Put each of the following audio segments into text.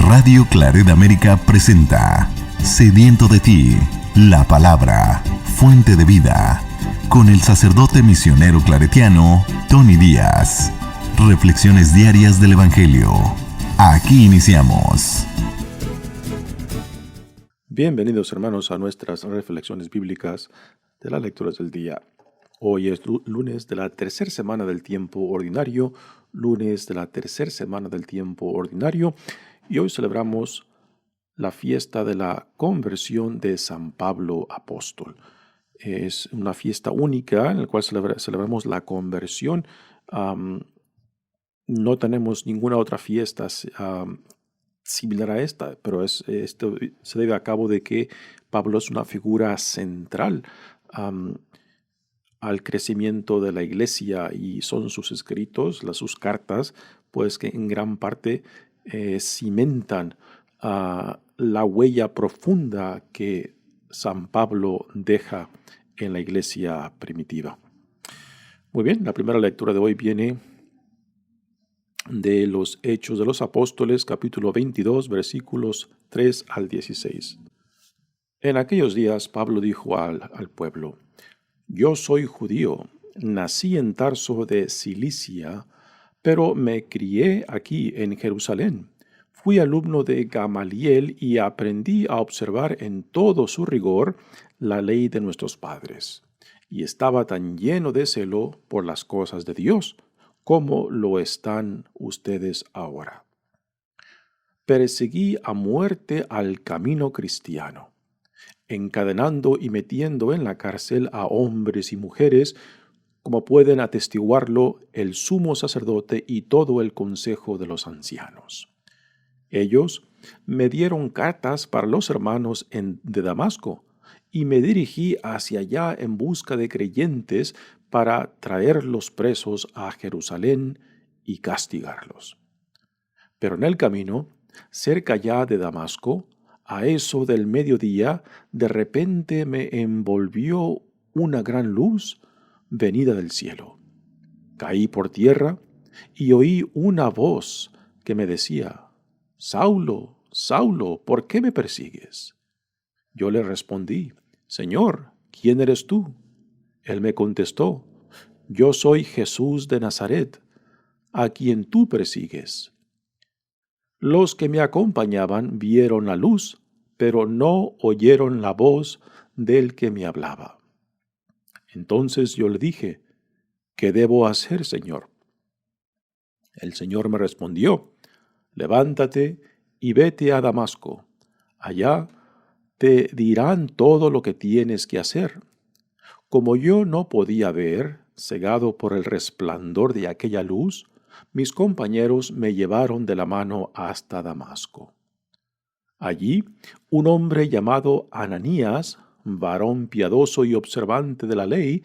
Radio Claret América presenta Sediento de ti, la palabra, fuente de vida, con el sacerdote misionero claretiano Tony Díaz. Reflexiones diarias del Evangelio. Aquí iniciamos. Bienvenidos, hermanos, a nuestras reflexiones bíblicas de las lecturas del día. Hoy es lunes de la tercera semana del tiempo ordinario, y hoy celebramos la fiesta de la conversión de San Pablo Apóstol. Es una fiesta única en la cual celebramos la conversión. No tenemos ninguna otra fiesta similar a esta, pero esto se debe a cabo de que Pablo es una figura central al crecimiento de la iglesia, y son sus escritos, sus cartas, pues que en gran parte cimentan la huella profunda que San Pablo deja en la iglesia primitiva. Muy bien, la primera lectura de hoy viene de los Hechos de los Apóstoles, capítulo 22, versículos 3 al 16. En aquellos días Pablo dijo al pueblo: Yo soy judío, nací en Tarso de Cilicia, pero me crié aquí en Jerusalén. Fui alumno de Gamaliel y aprendí a observar en todo su rigor la ley de nuestros padres. Y estaba tan lleno de celo por las cosas de Dios, como lo están ustedes ahora. Perseguí a muerte al camino cristiano, encadenando y metiendo en la cárcel a hombres y mujeres, como pueden atestiguarlo el sumo sacerdote y todo el consejo de los ancianos. Ellos me dieron cartas para los hermanos de Damasco, y me dirigí hacia allá en busca de creyentes para traerlos presos a Jerusalén y castigarlos. Pero en el camino, cerca ya de Damasco, a eso del mediodía, de repente me envolvió una gran luz venida del cielo. Caí por tierra y oí una voz que me decía: Saulo, Saulo, ¿por qué me persigues? Yo le respondí: Señor, ¿quién eres tú? Él me contestó: Yo soy Jesús de Nazaret, a quien tú persigues. Los que me acompañaban vieron la luz, pero no oyeron la voz del que me hablaba. Entonces yo le dije: ¿Qué debo hacer, Señor? El Señor me respondió: Levántate y vete a Damasco. Allá te dirán todo lo que tienes que hacer. Como yo no podía ver, cegado por el resplandor de aquella luz, mis compañeros me llevaron de la mano hasta Damasco. Allí, un hombre llamado Ananías, varón piadoso y observante de la ley,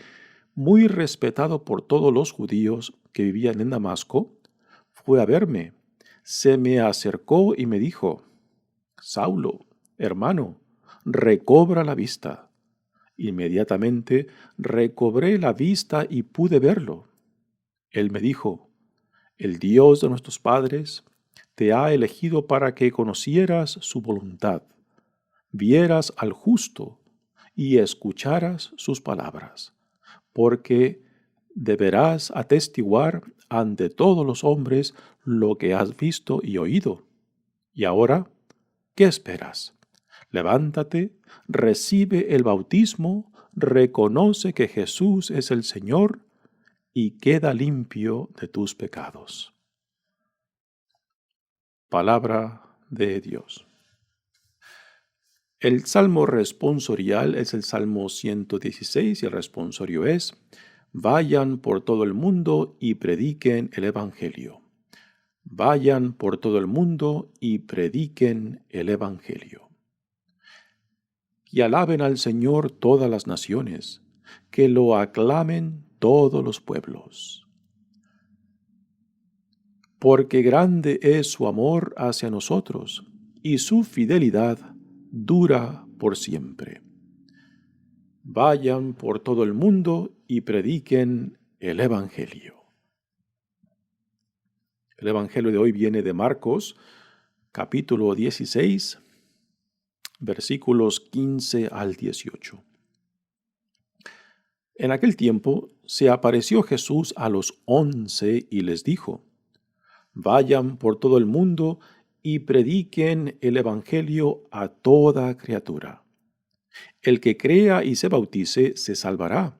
muy respetado por todos los judíos que vivían en Damasco, fue a verme. Se me acercó y me dijo: Saulo, hermano, recobra la vista. Inmediatamente recobré la vista y pude verlo. Él me dijo: El Dios de nuestros padres te ha elegido para que conocieras su voluntad, vieras al justo y escucharas sus palabras, porque deberás atestiguar ante todos los hombres lo que has visto y oído. Y ahora, ¿qué esperas? Levántate, recibe el bautismo, reconoce que Jesús es el Señor y queda limpio de tus pecados. Palabra de Dios. El salmo responsorial es el Salmo 116 y el responsorio es: Vayan por todo el mundo y prediquen el Evangelio. Vayan por todo el mundo y prediquen el Evangelio. Y alaben al Señor todas las naciones, que lo aclamen todos los pueblos. Porque grande es su amor hacia nosotros, y su fidelidad dura por siempre. Vayan por todo el mundo y prediquen el Evangelio. El Evangelio de hoy viene de Marcos, capítulo 16, versículos 15 al 18. En aquel tiempo se apareció Jesús a los 11 y les dijo: Vayan por todo el mundo y prediquen el evangelio a toda criatura. El que crea y se bautice se salvará.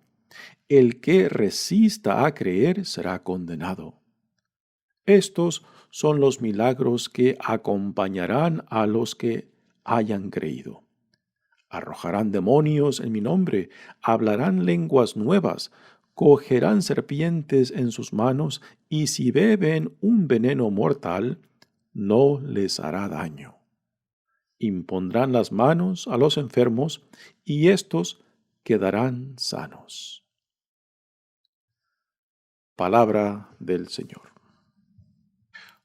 El que resista a creer será condenado. Estos son los milagros que acompañarán a los que hayan creído. Arrojarán demonios en mi nombre, hablarán lenguas nuevas, cogerán serpientes en sus manos, y si beben un veneno mortal, no les hará daño. Impondrán las manos a los enfermos, y éstos quedarán sanos. Palabra del Señor.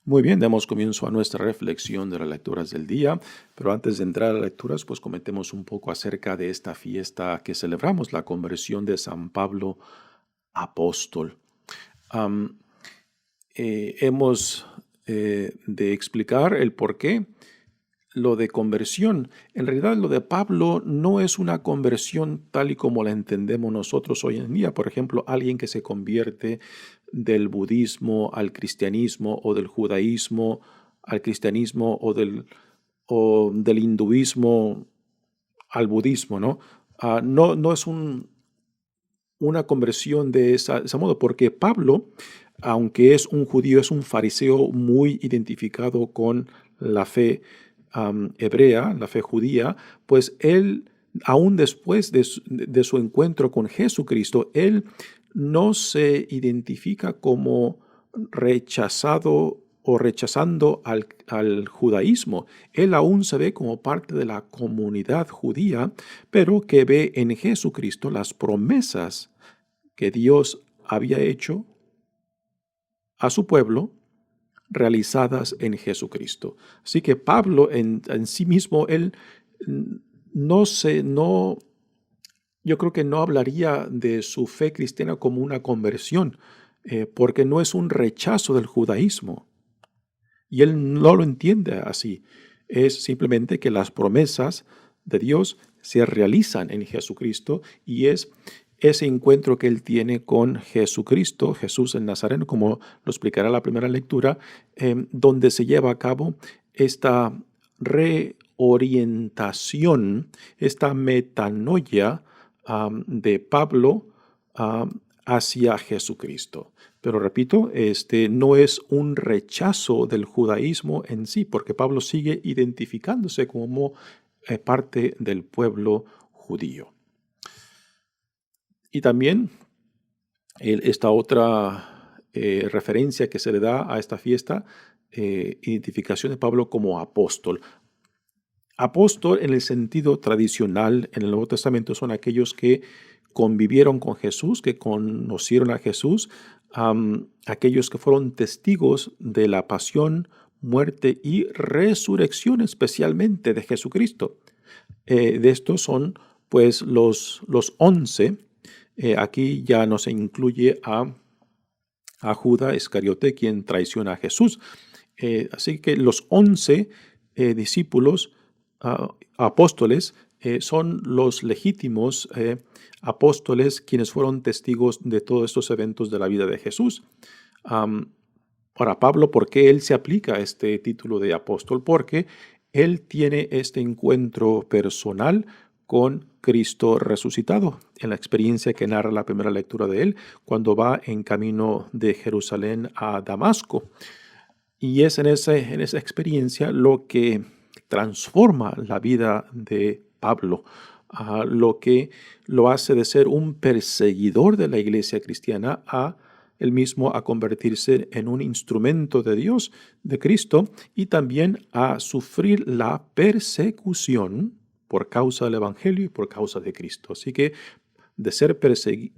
Muy bien, damos comienzo a nuestra reflexión de las lecturas del día, pero antes de entrar a las lecturas, pues comentemos un poco acerca de esta fiesta que celebramos, la conversión de San Pablo apóstol. Hemos de explicar el por qué lo de conversión. En realidad, lo de Pablo no es una conversión tal y como la entendemos nosotros hoy en día. Por ejemplo, alguien que se convierte del budismo al cristianismo, o del judaísmo al cristianismo, o del hinduismo al budismo, ¿no? No es una conversión de ese modo, porque Pablo, aunque es un judío, es un fariseo muy identificado con la fe hebrea, la fe judía, pues él, aún después de su encuentro con Jesucristo, él no se identifica como rechazado o rechazando al judaísmo. Él aún se ve como parte de la comunidad judía, pero que ve en Jesucristo las promesas que Dios había hecho a su pueblo, realizadas en Jesucristo. Así que Pablo en sí mismo, él yo creo que no hablaría de su fe cristiana como una conversión, porque no es un rechazo del judaísmo. Y él no lo entiende así. Es simplemente que las promesas de Dios se realizan en Jesucristo, y es ese encuentro que él tiene con Jesucristo, Jesús el Nazareno, como lo explicará la primera lectura, donde se lleva a cabo esta reorientación, esta metanoia de Pablo hacia Jesucristo. Pero repito, no es un rechazo del judaísmo en sí, porque Pablo sigue identificándose como parte del pueblo judío. Y también esta otra referencia que se le da a esta fiesta, identificación de Pablo como apóstol. Apóstol en el sentido tradicional en el Nuevo Testamento son aquellos que convivieron con Jesús, que conocieron a Jesús, aquellos que fueron testigos de la pasión, muerte y resurrección, especialmente de Jesucristo. De estos son pues los 11. Aquí ya no se incluye a Judas Iscariote, quien traiciona a Jesús. Así que los 11 discípulos apóstoles son los legítimos apóstoles quienes fueron testigos de todos estos eventos de la vida de Jesús. Para Pablo, ¿por qué él se aplica este título de apóstol? Porque él tiene este encuentro personal con Cristo resucitado, en la experiencia que narra la primera lectura de él, cuando va en camino de Jerusalén a Damasco. Y es en esa experiencia lo que transforma la vida de Pablo, lo que lo hace de ser un perseguidor de la iglesia cristiana a él mismo a convertirse en un instrumento de Dios, de Cristo, y también a sufrir la persecución por causa del Evangelio y por causa de Cristo. Así que de ser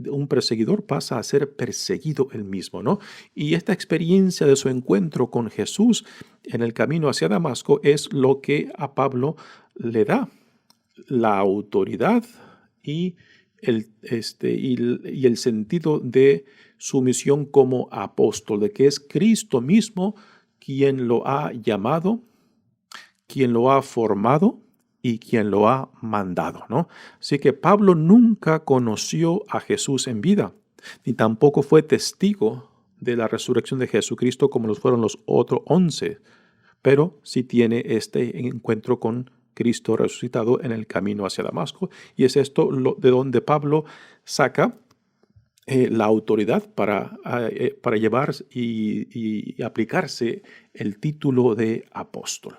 un perseguidor pasa a ser perseguido él mismo, ¿no? Y esta experiencia de su encuentro con Jesús en el camino hacia Damasco es lo que a Pablo le da la autoridad y el sentido de su misión como apóstol, de que es Cristo mismo quien lo ha llamado quien lo ha formado y quien lo ha mandado, ¿no? Así que Pablo nunca conoció a Jesús en vida, ni tampoco fue testigo de la resurrección de Jesucristo como los fueron los otros 11, pero sí tiene este encuentro con Cristo resucitado en el camino hacia Damasco, y es esto de donde Pablo saca la autoridad para llevar y aplicarse el título de apóstol.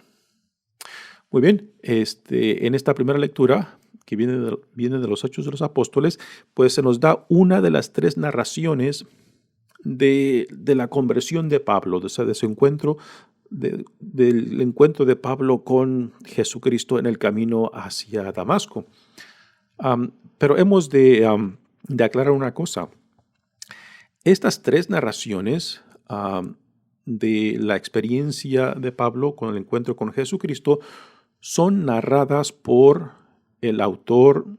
Muy bien, en esta primera lectura, que viene de los Hechos de los Apóstoles, pues se nos da una de las 3 narraciones de la conversión de Pablo, de su encuentro, del encuentro de Pablo con Jesucristo en el camino hacia Damasco. Pero hemos de aclarar una cosa. Estas 3 narraciones de la experiencia de Pablo con el encuentro con Jesucristo son narradas por el autor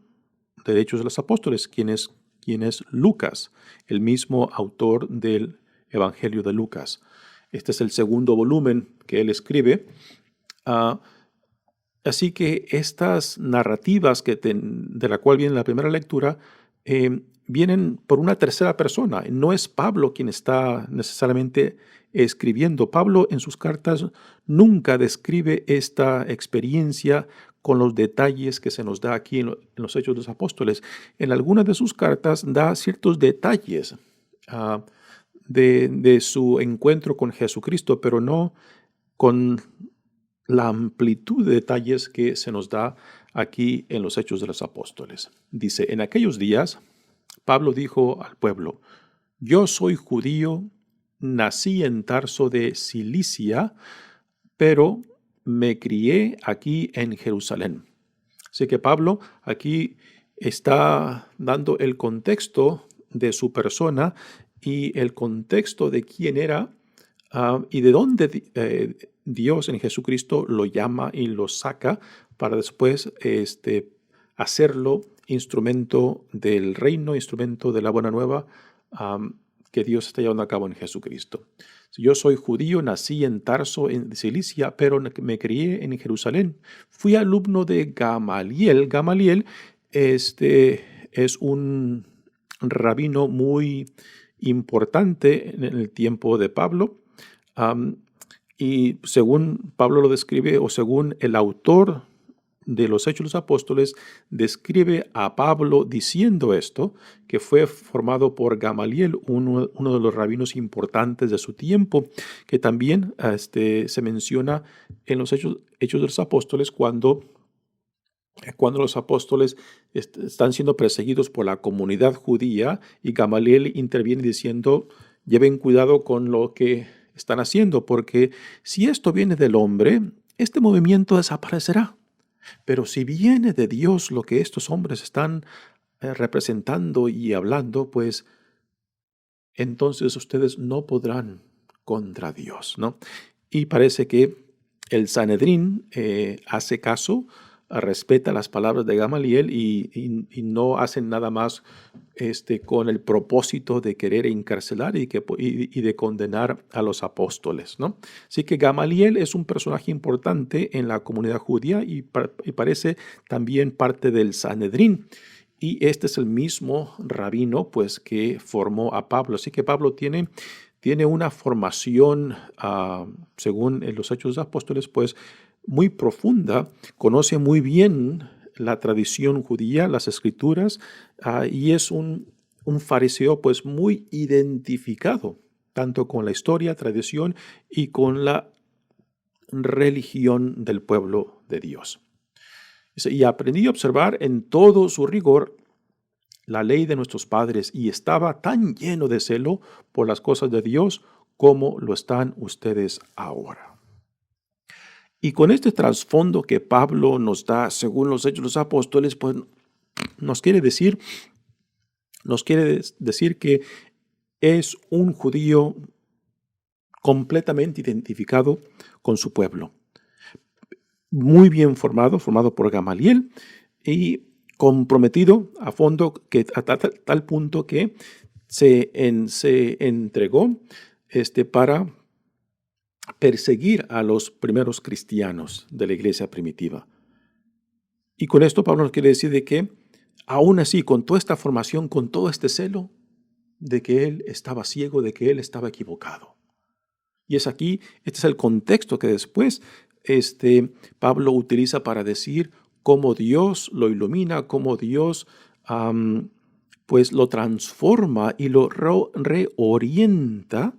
de Hechos de los Apóstoles, quien es Lucas, el mismo autor del Evangelio de Lucas. Este es el segundo volumen que él escribe. Así que estas narrativas de la cual viene la primera lectura vienen por una tercera persona. No es Pablo quien está necesariamente escribiendo. Pablo en sus cartas nunca describe esta experiencia con los detalles que se nos da aquí en los Hechos de los Apóstoles. En algunas de sus cartas da ciertos detalles de su encuentro con Jesucristo, pero no con la amplitud de detalles que se nos da aquí en los Hechos de los Apóstoles. Dice, en aquellos días, Pablo dijo al pueblo, yo soy judío, nací en Tarso de Cilicia, pero me crié aquí en Jerusalén. Así que Pablo aquí está dando el contexto de su persona y el contexto de quién era y de dónde Dios en Jesucristo lo llama y lo saca para después hacerlo instrumento del reino, instrumento de la buena nueva que Dios está llevando a cabo en Jesucristo. Yo soy judío, nací en Tarso, en Cilicia, pero me crié en Jerusalén. Fui alumno de Gamaliel. Gamaliel es un rabino muy importante en el tiempo de Pablo. Y según Pablo lo describe, o según el autor de los Hechos de los Apóstoles, describe a Pablo diciendo esto, que fue formado por Gamaliel, uno de los rabinos importantes de su tiempo, que también se menciona en los Hechos de los Apóstoles cuando los apóstoles están siendo perseguidos por la comunidad judía y Gamaliel interviene diciendo, lleven cuidado con lo que están haciendo, porque si esto viene del hombre, este movimiento desaparecerá. Pero si viene de Dios lo que estos hombres están representando y hablando, pues entonces ustedes no podrán contra Dios, ¿no? Y parece que el Sanedrín hace caso, respeta las palabras de Gamaliel y no hacen nada más con el propósito de querer encarcelar y de condenar a los apóstoles, ¿no? Así que Gamaliel es un personaje importante en la comunidad judía y parece también parte del Sanedrín. Y este es el mismo rabino pues, que formó a Pablo. Así que Pablo tiene una formación, según los Hechos de los Apóstoles, pues muy profunda, conoce muy bien la tradición judía, las escrituras, y es un fariseo pues muy identificado, tanto con la historia, tradición y con la religión del pueblo de Dios. Y aprendí a observar en todo su rigor la ley de nuestros padres y estaba tan lleno de celo por las cosas de Dios como lo están ustedes ahora. Y con este trasfondo que Pablo nos da según los Hechos de los Apóstoles, pues nos quiere decir que es un judío completamente identificado con su pueblo. Muy bien formado por Gamaliel y comprometido a fondo a tal punto que se entregó para perseguir a los primeros cristianos de la iglesia primitiva. Y con esto Pablo nos quiere decir de que, aún así, con toda esta formación, con todo este celo, de que él estaba ciego, de que él estaba equivocado. Y es aquí, este es el contexto que después Pablo utiliza para decir cómo Dios lo ilumina, cómo Dios pues lo transforma y lo reorienta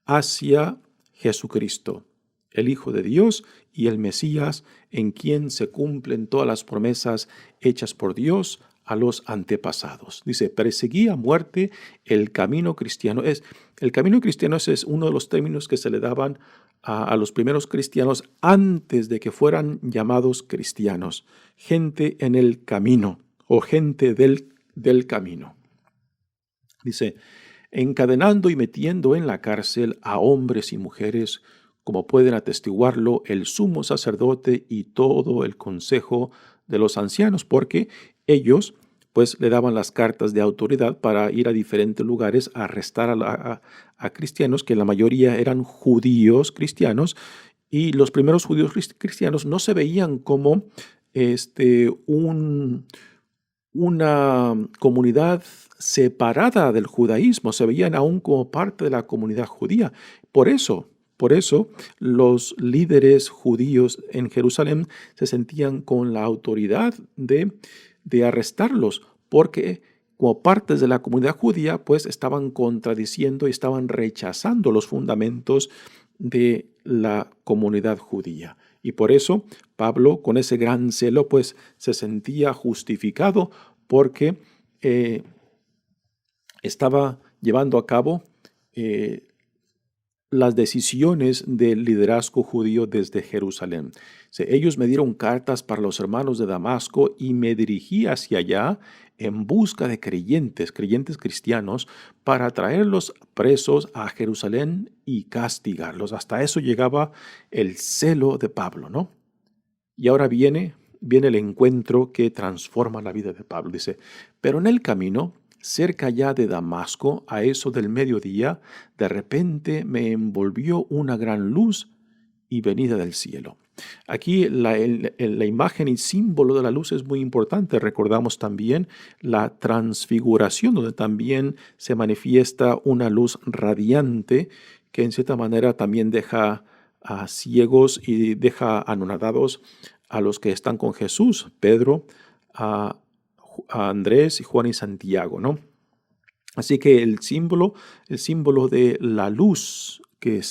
hacia Jesucristo, el Hijo de Dios y el Mesías, en quien se cumplen todas las promesas hechas por Dios a los antepasados. Dice, perseguí a muerte el camino cristiano. El camino cristiano es uno de los términos que se le daban a los primeros cristianos antes de que fueran llamados cristianos. Gente en el camino o gente del camino. Dice, encadenando y metiendo en la cárcel a hombres y mujeres, como pueden atestiguarlo el sumo sacerdote y todo el consejo de los ancianos, porque ellos pues le daban las cartas de autoridad para ir a diferentes lugares a arrestar a cristianos, que la mayoría eran judíos cristianos, y los primeros judíos cristianos no se veían como una comunidad separada del judaísmo, se veían aún como parte de la comunidad judía. Por eso, los líderes judíos en Jerusalén se sentían con la autoridad de arrestarlos, porque como partes de la comunidad judía, pues estaban contradiciendo y estaban rechazando los fundamentos de la comunidad judía. Y por eso Pablo, con ese gran celo, pues se sentía justificado porque estaba llevando a cabo las decisiones del liderazgo judío desde Jerusalén. Ellos me dieron cartas para los hermanos de Damasco y me dirigí hacia allá en busca de creyentes cristianos, para traerlos presos a Jerusalén y castigarlos. Hasta eso llegaba el celo de Pablo, ¿no? Y ahora viene el encuentro que transforma la vida de Pablo. Dice, pero en el camino, cerca ya de Damasco, a eso del mediodía, de repente me envolvió una gran luz y venida del cielo. Aquí la imagen y símbolo de la luz es muy importante. Recordamos también la transfiguración, donde también se manifiesta una luz radiante que en cierta manera también deja a ciegos y deja anonadados a los que están con Jesús, Pedro, a Andrés y Juan y Santiago, ¿no? Así que el símbolo de la luz que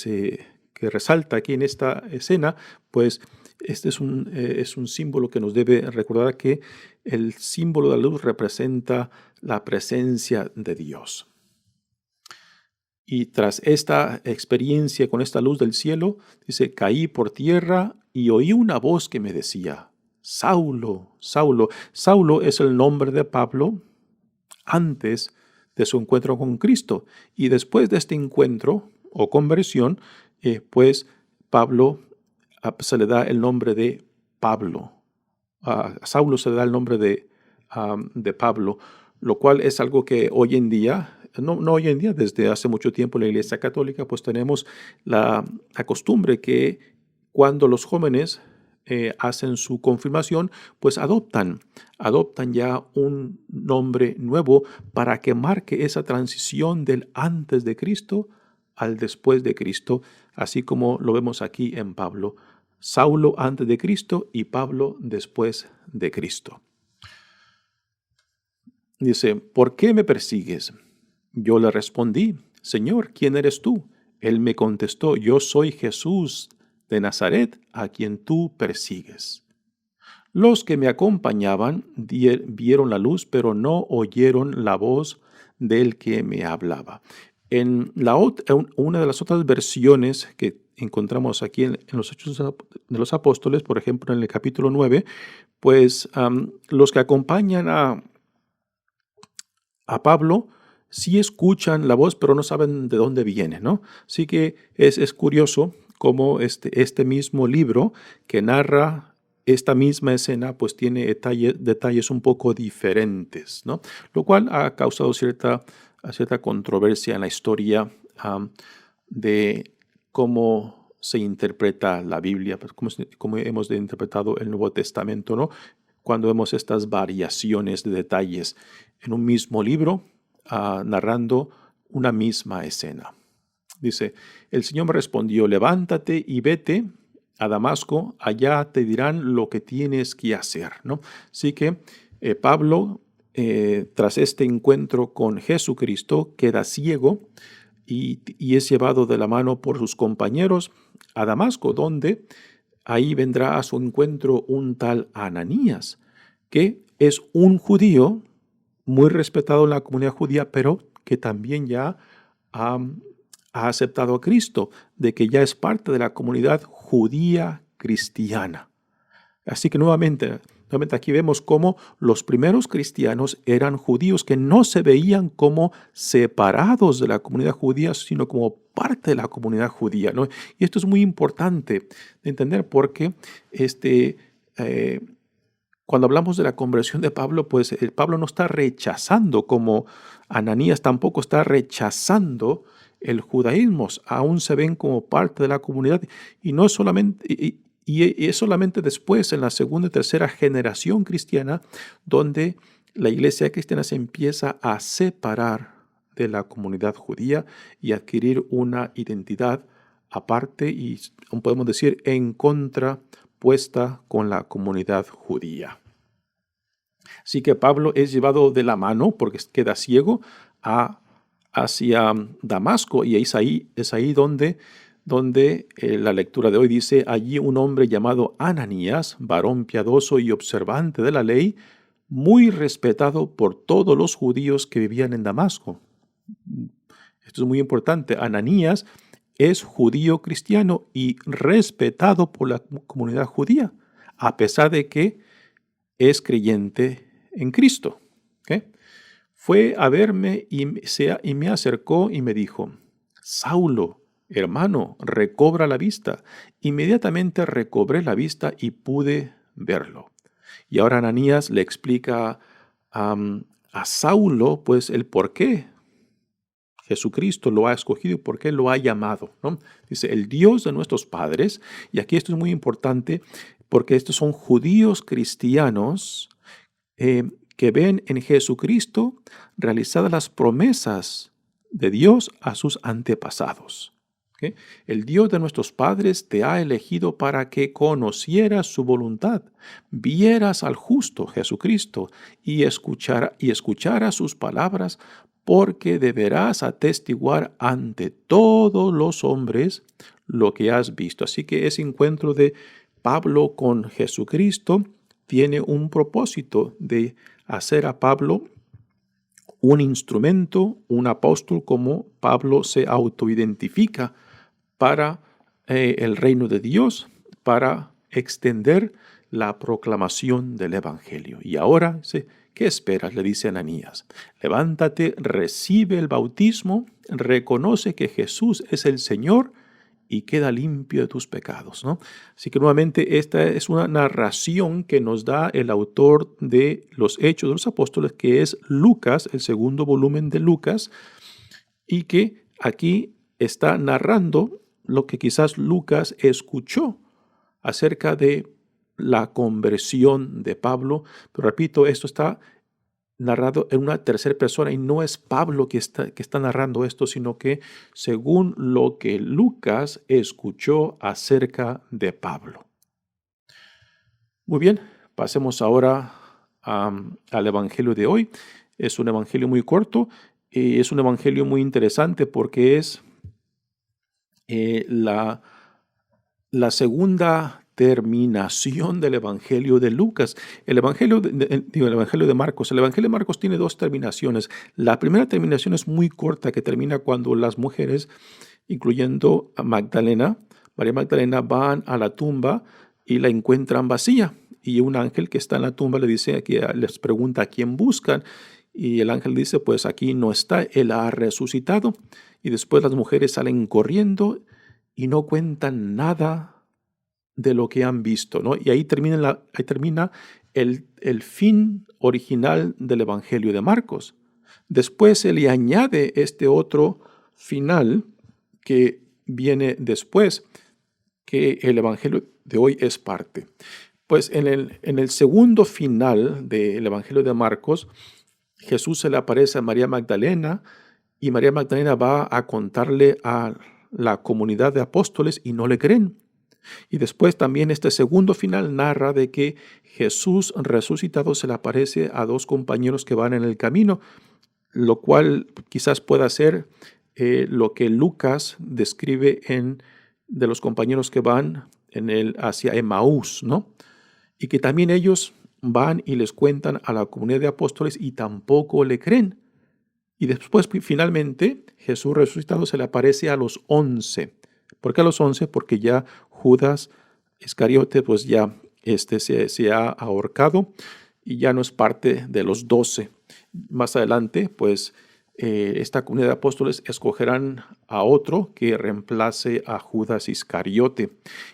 resalta aquí en esta escena, pues este es un símbolo que nos debe recordar que el símbolo de la luz representa la presencia de Dios. Y tras esta experiencia con esta luz del cielo, dice, caí por tierra y oí una voz que me decía, Saulo, Saulo. Saulo es el nombre de Pablo antes de su encuentro con Cristo. Y después de este encuentro o conversión, pues Pablo se le da el nombre de Pablo. A Saulo se le da el nombre de Pablo, lo cual es algo que hoy en día, no hoy en día, desde hace mucho tiempo en la Iglesia Católica, pues tenemos la costumbre que cuando los jóvenes hacen su confirmación, pues adoptan ya un nombre nuevo para que marque esa transición del antes de Cristo al después de Cristo, así como lo vemos aquí en Pablo. Saulo antes de Cristo y Pablo después de Cristo. Dice, ¿por qué me persigues? Yo le respondí, Señor, ¿quién eres tú? Él me contestó, yo soy Jesús de Nazaret, a quien tú persigues. Los que me acompañaban vieron la luz, pero no oyeron la voz del que me hablaba. En una de las otras versiones que encontramos aquí en los Hechos de los Apóstoles, por ejemplo, en el capítulo 9, pues los que acompañan a Pablo sí escuchan la voz, pero no saben de dónde viene, ¿no? Así que es curioso cómo este mismo libro que narra esta misma escena, pues tiene detalles un poco diferentes, ¿no? Lo cual ha causado cierta controversia en la historia de cómo se interpreta la Biblia, pues, cómo hemos interpretado el Nuevo Testamento, ¿no? Cuando vemos estas variaciones de detalles en un mismo libro, narrando una misma escena. Dice, el Señor me respondió, levántate y vete a Damasco, allá te dirán lo que tienes que hacer, ¿no? Así que Pablo, tras este encuentro con Jesucristo, queda ciego y es llevado de la mano por sus compañeros a Damasco, donde ahí vendrá a su encuentro un tal Ananías, que es un judío muy respetado en la comunidad judía, pero que también ya ha aceptado a Cristo, de que ya es parte de la comunidad judía cristiana. Así que nuevamente aquí vemos cómo los primeros cristianos eran judíos que no se veían como separados de la comunidad judía, sino como parte de la comunidad judía, ¿no? Y esto es muy importante de entender porque cuando hablamos de la conversión de Pablo, pues Pablo no está rechazando, como Ananías tampoco está rechazando el judaísmo, aún se ven como parte de la comunidad y no solamente... Y es solamente después, en la segunda y tercera generación cristiana, donde la iglesia cristiana se empieza a separar de la comunidad judía y adquirir una identidad aparte y, podemos decir, en contrapuesta con la comunidad judía. Así que Pablo es llevado de la mano, porque queda ciego, hacia Damasco, y es ahí donde la lectura de hoy dice, allí un hombre llamado Ananías, varón piadoso y observante de la ley, muy respetado por todos los judíos que vivían en Damasco. Esto es muy importante. Ananías es judío cristiano y respetado por la comunidad judía, a pesar de que es creyente en Cristo. ¿Okay? Fue a verme y me acercó y me dijo, Saulo, hermano, recobra la vista. Inmediatamente recobré la vista y pude verlo. Y ahora Ananías le explica a Saulo, pues, el por qué Jesucristo lo ha escogido y por qué lo ha llamado, ¿no? Dice, el Dios de nuestros padres, y aquí esto es muy importante porque estos son judíos cristianos que ven en Jesucristo realizadas las promesas de Dios a sus antepasados. ¿Okay? El Dios de nuestros padres te ha elegido para que conocieras su voluntad, vieras al justo Jesucristo y escucharas sus palabras, porque deberás atestiguar ante todos los hombres lo que has visto. Así que ese encuentro de Pablo con Jesucristo tiene un propósito de hacer a Pablo un instrumento, un apóstol, como Pablo se autoidentifica para el reino de Dios, para extender la proclamación del Evangelio. Y ahora, ¿qué esperas?, le dice Ananías. Levántate, recibe el bautismo, reconoce que Jesús es el Señor y queda limpio de tus pecados, ¿no? Así que nuevamente esta es una narración que nos da el autor de los Hechos de los Apóstoles, que es Lucas, el segundo volumen de Lucas, y que aquí está narrando lo que quizás Lucas escuchó acerca de la conversión de Pablo. Pero repito, esto está narrado en una tercera persona y no es Pablo que está narrando esto, sino que según lo que Lucas escuchó acerca de Pablo. Muy bien, pasemos ahora al Evangelio de hoy. Es un Evangelio muy corto y es un Evangelio muy interesante porque es la segunda terminación del Evangelio de Lucas. El Evangelio de Marcos. El Evangelio de Marcos tiene dos terminaciones. La primera terminación es muy corta, que termina cuando las mujeres, incluyendo a María Magdalena, van a la tumba y la encuentran vacía. Y un ángel que está en la tumba les pregunta a quién buscan. Y el ángel dice, pues aquí no está, él ha resucitado. Y después las mujeres salen corriendo y no cuentan nada de lo que han visto, ¿no? Y ahí termina el fin original del Evangelio de Marcos. Después se le añade este otro final que viene después, que el Evangelio de hoy es parte. Pues en el segundo final del Evangelio de Marcos, Jesús se le aparece a María Magdalena y María Magdalena va a contarle a la comunidad de apóstoles y no le creen. Y después también este segundo final narra de que Jesús resucitado se le aparece a dos compañeros que van en el camino, lo cual quizás pueda ser lo que Lucas describe de los compañeros que van hacia Emaús, ¿no? Y que también ellos van y les cuentan a la comunidad de apóstoles y tampoco le creen. Y después, finalmente, Jesús resucitado se le aparece a los 11. ¿Por qué a los 11? Porque ya Judas Iscariote pues ya se ha ahorcado y ya no es parte de los 12. Más adelante, pues esta comunidad de apóstoles escogerán a otro que reemplace a Judas Iscariote.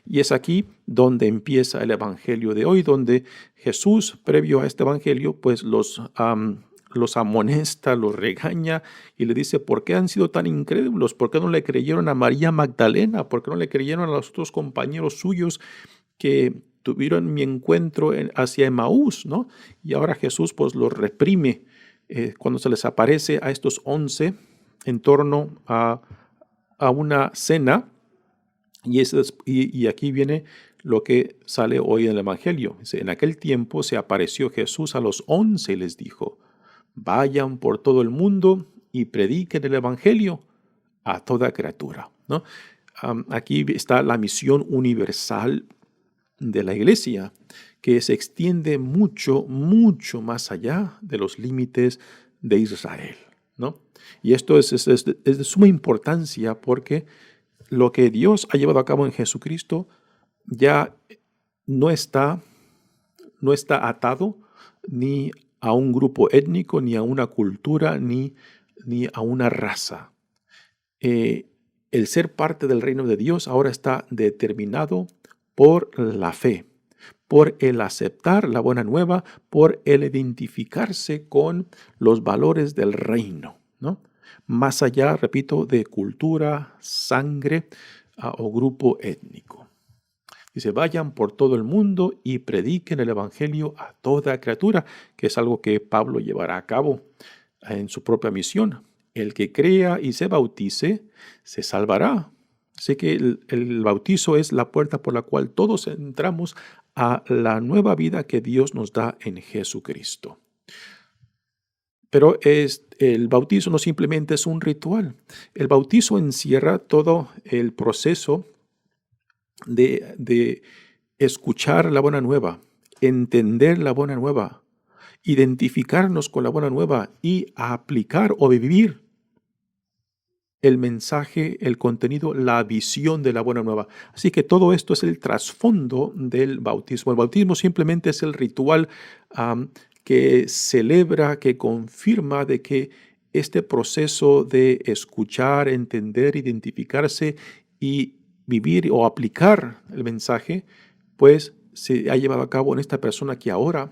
Y es aquí donde empieza el evangelio de hoy, donde Jesús, previo a este evangelio, pues los amonesta, los regaña y le dice, ¿por qué han sido tan incrédulos? ¿Por qué no le creyeron a María Magdalena? ¿Por qué no le creyeron a los otros compañeros suyos que tuvieron mi encuentro hacia Emaús, ¿no? Y ahora Jesús pues los reprime cuando se les aparece a estos 11 en torno a una cena. Y aquí viene lo que sale hoy en el Evangelio. Dice, en aquel tiempo se apareció Jesús a los 11 y les dijo, vayan por todo el mundo y prediquen el Evangelio a toda criatura, ¿no? Aquí está la misión universal de la iglesia, que se extiende mucho, mucho más allá de los límites de Israel, ¿no? Y esto es de suma importancia porque lo que Dios ha llevado a cabo en Jesucristo ya no está atado ni a un grupo étnico, ni a una cultura, ni a una raza. El ser parte del reino de Dios ahora está determinado por la fe, por el aceptar la buena nueva, por el identificarse con los valores del reino, ¿no? Más allá, repito, de cultura, sangre o grupo étnico. Dice, vayan por todo el mundo y prediquen el evangelio a toda criatura, que es algo que Pablo llevará a cabo en su propia misión. El que crea y se bautice, se salvará. Así que el bautizo es la puerta por la cual todos entramos a la nueva vida que Dios nos da en Jesucristo. Pero el bautizo no simplemente es un ritual. El bautizo encierra todo el proceso de escuchar la buena nueva, entender la buena nueva, identificarnos con la buena nueva y aplicar o vivir el mensaje, el contenido, la visión de la buena nueva. Así que todo esto es el trasfondo del bautismo. El bautismo simplemente es el ritual que celebra, que confirma de que este proceso de escuchar, entender, identificarse y vivir o aplicar el mensaje, pues se ha llevado a cabo en esta persona que ahora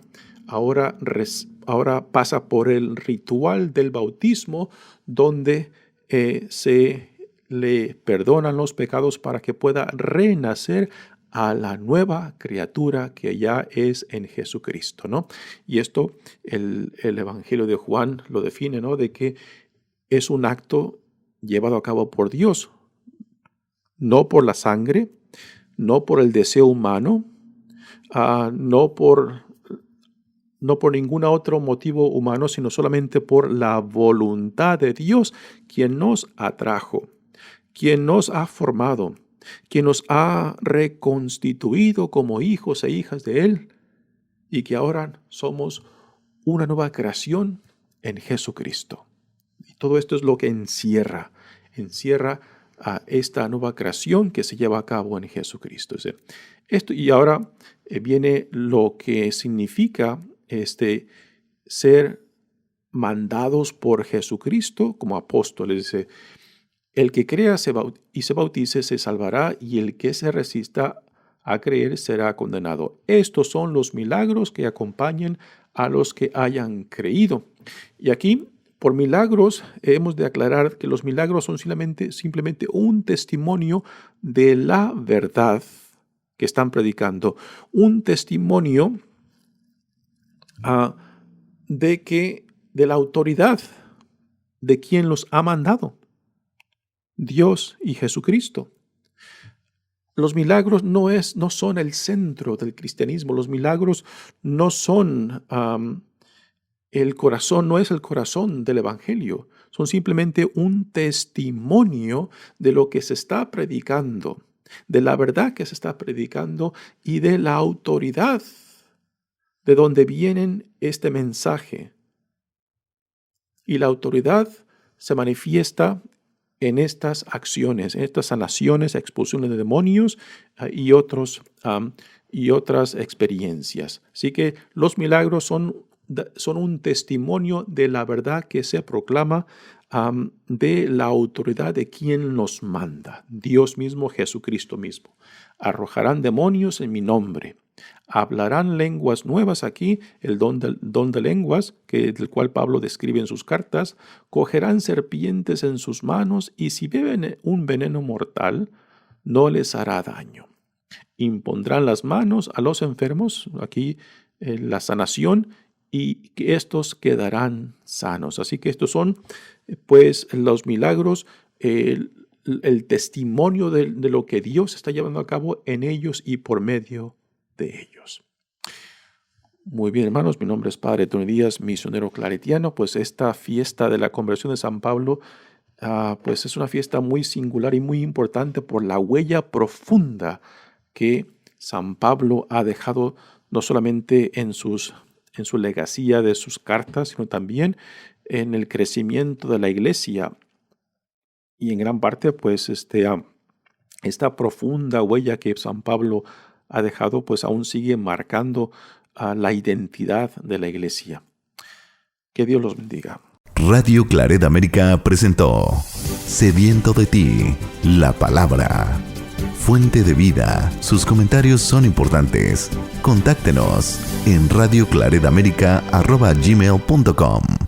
pasa por el ritual del bautismo, donde se le perdonan los pecados para que pueda renacer a la nueva criatura que ya es en Jesucristo, ¿no? Y esto el Evangelio de Juan lo define, ¿no? De que es un acto llevado a cabo por Dios, no por la sangre, no por el deseo humano, no por ningún otro motivo humano, sino solamente por la voluntad de Dios, quien nos atrajo, quien nos ha formado, quien nos ha reconstituido como hijos e hijas de Él, y que ahora somos una nueva creación en Jesucristo. Y todo esto es lo que encierra a esta nueva creación que se lleva a cabo en Jesucristo. Y ahora viene lo que significa ser mandados por Jesucristo como apóstoles. Dice, el que crea y se bautice se salvará, y el que se resista a creer será condenado. Estos son los milagros que acompañan a los que hayan creído. Y aquí Por milagros, hemos de aclarar que los milagros son simplemente un testimonio de la verdad que están predicando, un testimonio de la autoridad de quien los ha mandado, Dios y Jesucristo. Los milagros no son el centro del cristianismo. Los milagros no son el corazón, no es el corazón del evangelio. Son simplemente un testimonio de lo que se está predicando, de la verdad que se está predicando y de la autoridad de donde viene este mensaje. Y la autoridad se manifiesta en estas acciones, en estas sanaciones, expulsiones de demonios y otras experiencias. Así que los milagros son un testimonio de la verdad que se proclama, de la autoridad de quien nos manda, Dios mismo, Jesucristo mismo. Arrojarán demonios en mi nombre. Hablarán lenguas nuevas aquí, el don de lenguas, del cual Pablo describe en sus cartas. Cogerán serpientes en sus manos y si beben un veneno mortal, no les hará daño. Impondrán las manos a los enfermos, aquí la sanación, y que estos quedarán sanos. Así que estos son, pues, los milagros, el testimonio de lo que Dios está llevando a cabo en ellos y por medio de ellos. Muy bien, hermanos, mi nombre es Padre Tony Díaz, misionero claretiano. Pues esta fiesta de la conversión de San Pablo, pues es una fiesta muy singular y muy importante por la huella profunda que San Pablo ha dejado, no solamente en su legacía de sus cartas, sino también en el crecimiento de la iglesia. Y en gran parte, pues, esta profunda huella que San Pablo ha dejado, pues aún sigue marcando la identidad de la iglesia. Que Dios los bendiga. Radio Claret América presentó Sediento de ti, la palabra. Fuente de vida. Sus comentarios son importantes. Contáctenos en radioclaretamerica@gmail.com.